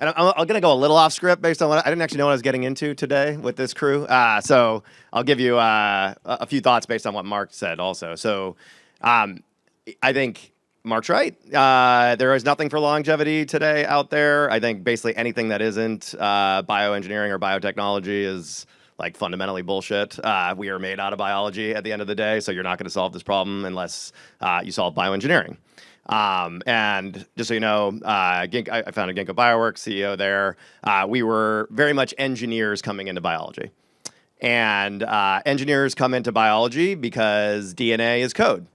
And I'm going to go a little off script based on what I didn't actually know what I was getting into today with this crew. So I'll give you a few thoughts based on what Mark said also. So I think Mark's right. There is nothing for longevity today out there. I think basically anything that isn't bioengineering or biotechnology is like fundamentally bullshit. We are made out of biology at the end of the day, so you're not going to solve this problem unless you solve bioengineering. And just so you know, I founded Ginkgo Bioworks, CEO there. We were very much engineers coming into biology. And engineers come into biology because DNA is code,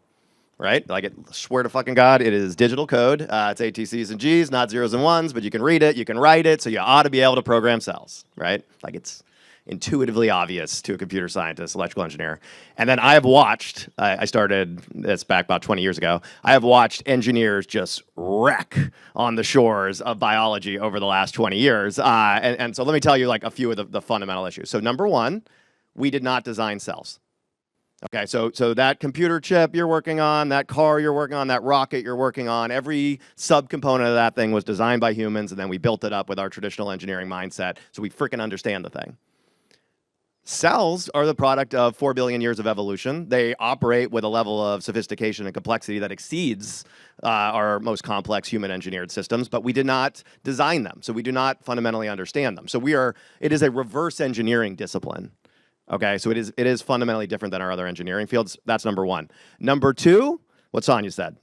right? Like, swear to fucking God, it is digital code. It's ATCs and Gs, not zeros and ones, but you can read it, you can write it, so you ought to be able to program cells, right? Like, it's intuitively obvious to a computer scientist, electrical engineer. And then I have watched, I started this back about 20 years ago, I have watched engineers just wreck on the shores of biology over the last 20 years. And so let me tell you like a few of the fundamental issues. So number one, we did not design cells. Okay, so that computer chip you're working on, that car you're working on, that rocket you're working on, every subcomponent of that thing was designed by humans, and then we built it up with our traditional engineering mindset, so we freaking understand the thing. Cells are the product of 4 billion years of evolution. They operate with a level of sophistication and complexity that exceeds our most complex human-engineered systems, but we did not design them, so we do not fundamentally understand them. So it is a reverse engineering discipline. Okay, so it is fundamentally different than our other engineering fields. That's number one. Number two, what Sonia said.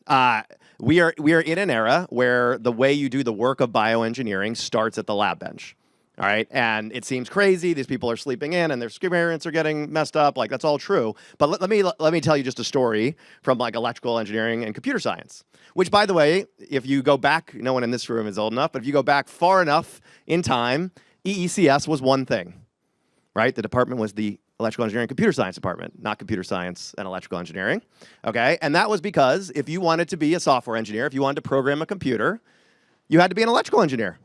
We are in an era where the way you do the work of bioengineering starts at the lab bench. All right, and it seems crazy. These people are sleeping in, and their experience are getting messed up. Like, that's all true. But let me tell you just a story from like electrical engineering and computer science. Which, by the way, if you go back, no one in this room is old enough, but if you go back far enough in time, EECS was one thing, right? The department was the electrical engineering and computer science department, not computer science and electrical engineering. Okay, and that was because if you wanted to be a software engineer, if you wanted to program a computer, you had to be an electrical engineer.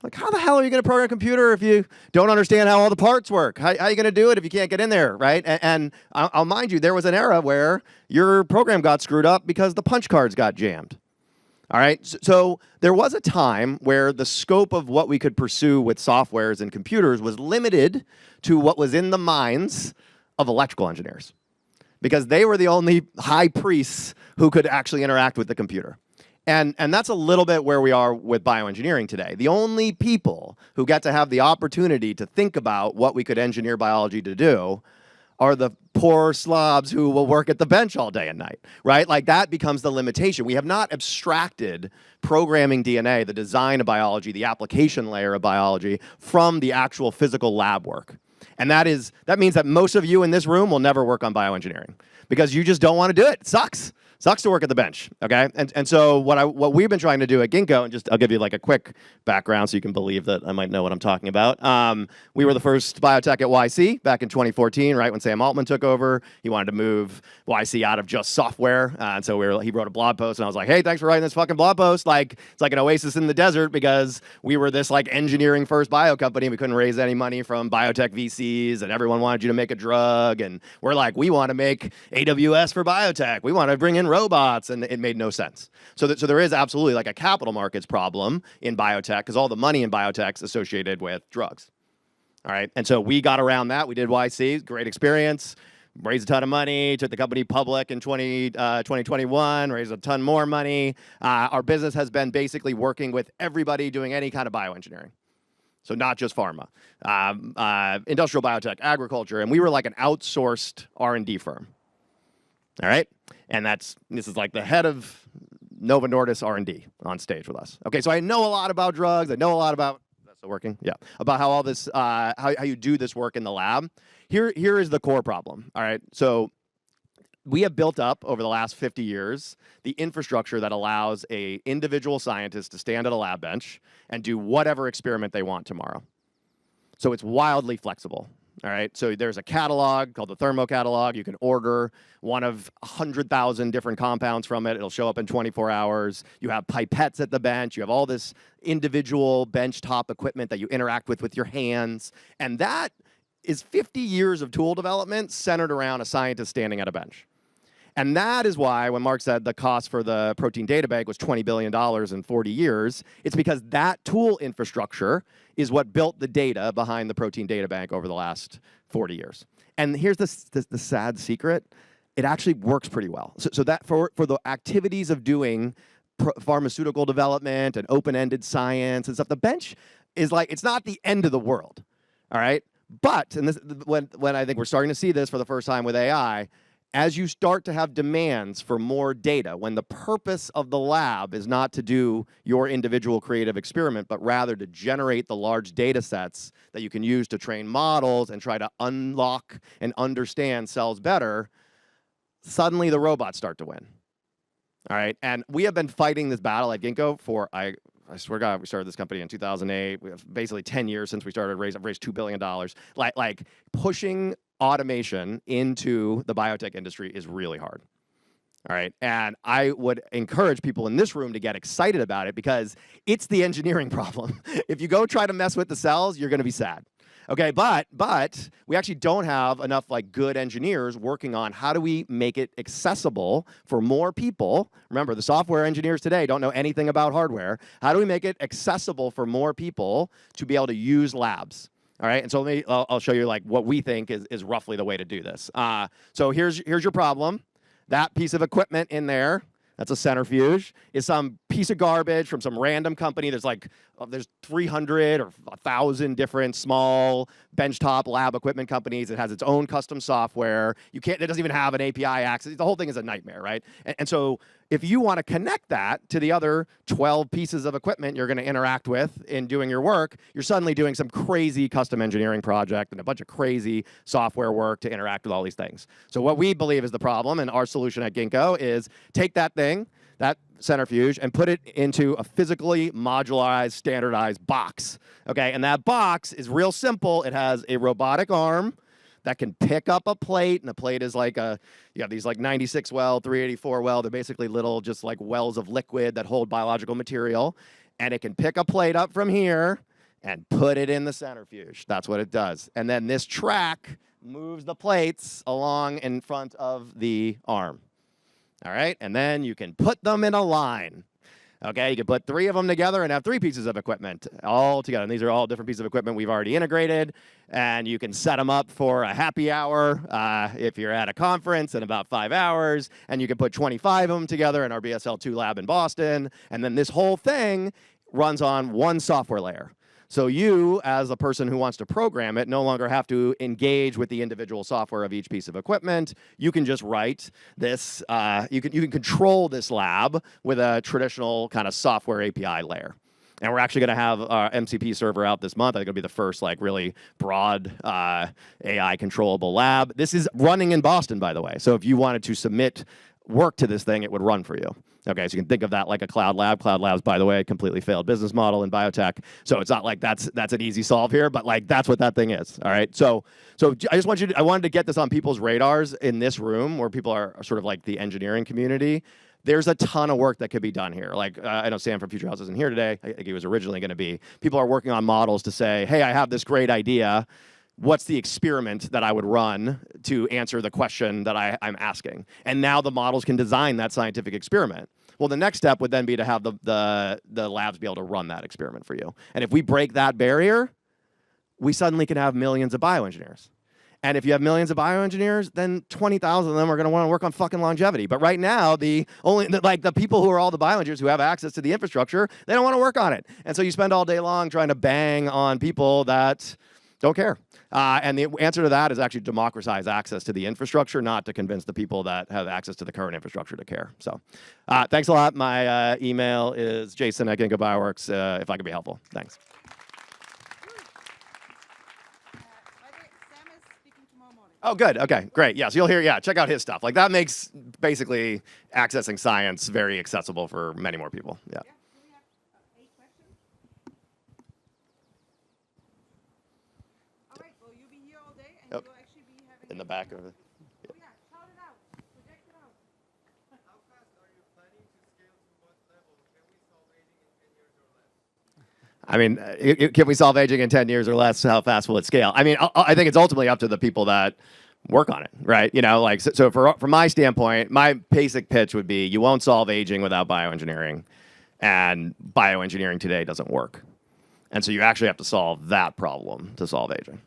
Like, how the hell are you going to program a computer if you don't understand how all the parts work? How are you going to do it if you can't get in there, right? And I'll mind you, there was an era where your program got screwed up because the punch cards got jammed. All right, so there was a time where the scope of what we could pursue with softwares and computers was limited to what was in the minds of electrical engineers, because they were the only high priests who could actually interact with the computer. And that's a little bit where we are with bioengineering today. The only people who get to have the opportunity to think about what we could engineer biology to do are the poor slobs who will work at the bench all day and night, right? Like, that becomes the limitation. We have not abstracted programming DNA, the design of biology, the application layer of biology, from the actual physical lab work. And that means that most of you in this room will never work on bioengineering because you just don't want to do it. It sucks. Sucks to work at the bench, okay? And so what we've been trying to do at Ginkgo, and just I'll give you like a quick background so you can believe that I might know what I'm talking about. We were the first biotech at YC back in 2014, right when Sam Altman took over. He wanted to move YC out of just software, and so he wrote a blog post, and I was like, hey, thanks for writing this fucking blog post. Like, it's like an oasis in the desert because we were this like engineering first bio company. We couldn't raise any money from biotech VCs, and everyone wanted you to make a drug, and we're like, we want to make AWS for biotech. We want to bring in robots, and it made no sense. So there is absolutely like a capital markets problem in biotech because all the money in biotech is associated with drugs. All right, and so we got around that. We did YC, great experience, raised a ton of money, took the company public in 2021, raised a ton more money. Our business has been basically working with everybody doing any kind of bioengineering. So not just pharma, industrial biotech, agriculture, and we were like an outsourced R&D firm. All right, and this is like the head of Novo Nordisk R&D on stage with us. Okay, so I know a lot about drugs. I know a lot about, is that still working? Yeah, about how all this, how you do this work in the lab. Here is the core problem. All right, so we have built up over the last 50 years the infrastructure that allows an individual scientist to stand at a lab bench and do whatever experiment they want tomorrow. So it's wildly flexible. All right, so there's a catalog called the Thermo catalog. You can order one of 100,000 different compounds from it. It'll show up in 24 hours. You have pipettes at the bench. You have all this individual benchtop equipment that you interact with your hands. And that is 50 years of tool development centered around a scientist standing at a bench. And that is why when Mark said the cost for the protein data bank was $20 billion in 40 years, it's because that tool infrastructure is what built the data behind the protein data bank over the last 40 years. And here's the sad secret. It actually works pretty well. So that for the activities of doing pharmaceutical development and open-ended science and stuff, the bench is like, it's not the end of the world, all right? But, and this, when I think we're starting to see this for the first time with AI, as you start to have demands for more data, when the purpose of the lab is not to do your individual creative experiment, but rather to generate the large data sets that you can use to train models and try to unlock and understand cells better, suddenly the robots start to win. All right, and we have been fighting this battle at Ginkgo for, I swear to God, we started this company in 2008. We have basically 10 years since we started, raised $2 billion. Like pushing automation into the biotech industry is really hard. All right, and I would encourage people in this room to get excited about it because it's the engineering problem. If you go try to mess with the cells, you're gonna be sad. Okay, but we actually don't have enough like good engineers working on how do we make it accessible for more people. Remember, the software engineers today don't know anything about hardware. How do we make it accessible for more people to be able to use labs? All right, and so I'll show you like what we think is roughly the way to do this. So here's your problem. That piece of equipment in there, that's a centrifuge, is some piece of garbage from some random company. There's 300 or 1,000 different small benchtop lab equipment companies. It has its own custom software. It doesn't even have an API access. The whole thing is a nightmare, right? And so if you want to connect that to the other 12 pieces of equipment you're going to interact with in doing your work, you're suddenly doing some crazy custom engineering project and a bunch of crazy software work to interact with all these things. So what we believe is the problem, and our solution at Ginkgo, is take that thing, that centrifuge, and put it into a physically modularized, standardized box. Okay, and that box is real simple. It has a robotic arm that can pick up a plate, and the plate is like you have these like 96 well, 384 well. They're basically little just like wells of liquid that hold biological material. And it can pick a plate up from here and put it in the centrifuge. That's what it does. And then this track moves the plates along in front of the arm. All right, and then you can put them in a line. Okay, you can put 3 of them together and have 3 pieces of equipment all together. And these are all different pieces of equipment we've already integrated. And you can set them up for a happy hour if you're at a conference in about 5 hours. And you can put 25 of them together in our BSL-2 lab in Boston. And then this whole thing runs on one software layer. So you, as a person who wants to program it, no longer have to engage with the individual software of each piece of equipment. You can just write this, you can control this lab with a traditional kind of software API layer. And we're actually going to have our MCP server out this month. I think it'll be the first like really broad AI controllable lab. This is running in Boston, by the way. So if you wanted to submit work to this thing, it would run for you. Okay, so you can think of that like a cloud lab. Cloud labs, by the way, completely failed business model in biotech. So it's not like that's an easy solve here, but like that's what that thing is. All right. So I wanted to get this on people's radars in this room where people are sort of like the engineering community. There's a ton of work that could be done here. Like I know Sam from Future House isn't here today. I think he was originally going to be. People are working on models to say, hey, I have this great idea. What's the experiment that I would run to answer the question that I'm asking? And now the models can design that scientific experiment. Well, the next step would then be to have the labs be able to run that experiment for you. And if we break that barrier, we suddenly can have millions of bioengineers. And if you have millions of bioengineers, then 20,000 of them are going to want to work on fucking longevity. But right now, the people who are all the bioengineers who have access to the infrastructure, they don't want to work on it. And so you spend all day long trying to bang on people that don't care. And the answer to that is actually democratize access to the infrastructure, not to convince the people that have access to the current infrastructure to care. So thanks a lot. My email is jason@Ginkgo Bioworks if I can be helpful. Thanks. Sam is speaking tomorrow morning. Oh, good. Okay, great. Yeah, so you'll hear, yeah, check out his stuff. Like that makes basically accessing science very accessible for many more people. Yeah. Yeah. Do we have 8 questions? All right. Well, you'll be here all day, and Yep. you'll actually be having In the back of it. Oh yeah, shout it out, project it out. How fast are you planning to scale to what level? Can we solve aging in 10 years or less? I mean, can we solve aging in 10 years or less? How fast will it scale? I mean, I think it's ultimately up to the people that work on it, right? You know, like so from my standpoint, my basic pitch would be you won't solve aging without bioengineering, and bioengineering today doesn't work. And so you actually have to solve that problem to solve aging.